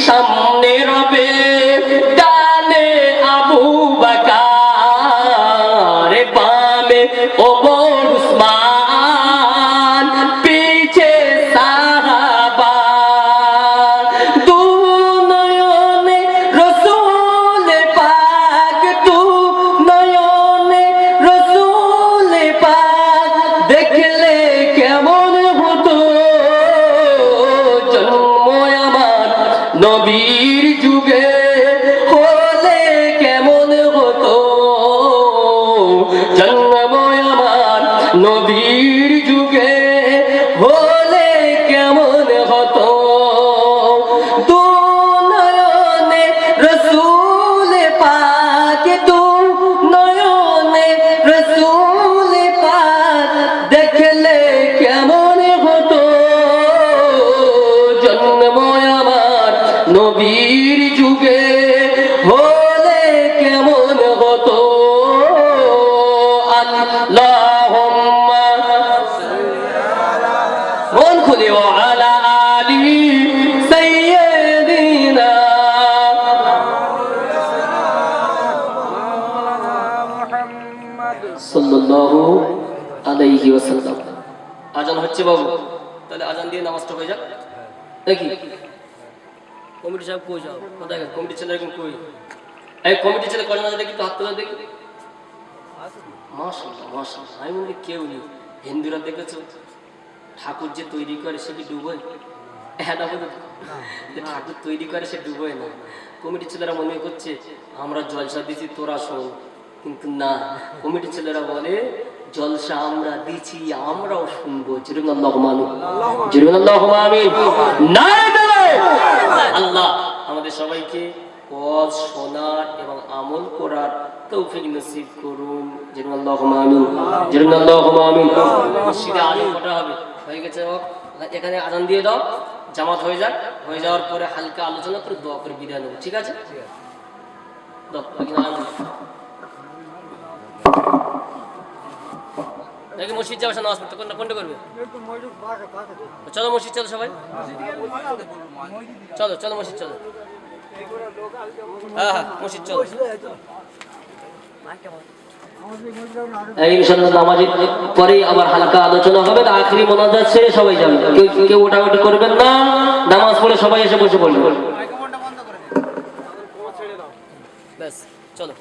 সামনে রবে ডানে আবু বকর, বামে ওমর উসমান, পিছে সাহাবা। দু নয়নে রসূল পাক, দু নয়নে রসূল পাক, দেখলে কেমন হতো জন্ম আমার নবীর যুগে, হলে কেমন হতো জন্ম আমার নবীর যুগে, হলে কেমন হতো। দু নয়নে রসূল পাক, দু নয়নে রসূল পাক, দেখলে কেমন হতো জন্ম আমার নবীর যুগে, হলে কেমন হতো। আল্লাহুম্মা মন খুলে ও আলা আলি সাইয়্যিদিনা সাল্লাল্লাহু আলাইহি ওয়াসাল্লাম। আজান হচ্ছে বাবু, তাহলে আজান দিয়ে নামাজটা হয়ে যাক নাকি? কমিটি সাহেব কই যাও? কোথায় গেল কমিটি ছেলে? এখন কই? এই কমিটি ছেলে কজন আছে দেখি তো, হাত তোলা দেখি। মাশাআল্লাহ মাশাআল্লাহ। আমি মনে কেউ নেই। হিন্দুরা দেখেছো ঠাকুর যে তৈরি করে সে কি ডুবোয়? হ্যাঁ না বলুন, ঠাকুর তৈরি করে সে ডুবোয় না। কমিটি ছেলেরা মনে করছে আমরা জলসা দিচ্ছি তোরা শোন, কিন্তু না, কমিটি ছেলেরা বলে জলসা আমরা দিচ্ছি আমরাও শুনবো। যেরকম আল্লাহুম্মা আমিন, যেরকম আল্লাহুম্মা আমিন। আল্লাহ আমাদের সবাইকে ওয়াজ শোনার এবং আমল করার তৌফিক নসিব করুন। যেরকম আল্লাহুম্মা আমিন, যেরকম আল্লাহুম্মা আমিন। মসজিদে আজান কটা হবে? হয়ে গেছে, এখানে আজান দিয়ে দাও, জামাত হয়ে যাক। হয়ে যাওয়ার পরে হালকা আলোচনা করে দোয়া করে বিদায় নেবো, ঠিক আছে? দাও নাকি মসজিদ যাবে নামাজ পড়তে? কোনটা করবে? চলো মসজিদ চলো সবাই, চলো চলো মসজিদ চলো। হ্যাঁ হ্যাঁ মসজিদ চলো। ইনশাআল্লাহ নামাজের পরে আবার হালকা আলোচনা হবে, আখেরি মোনাজাত শেষে সবাই যাবে। কেউ ওঠাউঠি করবেন না, নামাজ পড়ে সবাই এসে বসে পড়বেন। ব্যাস চলো।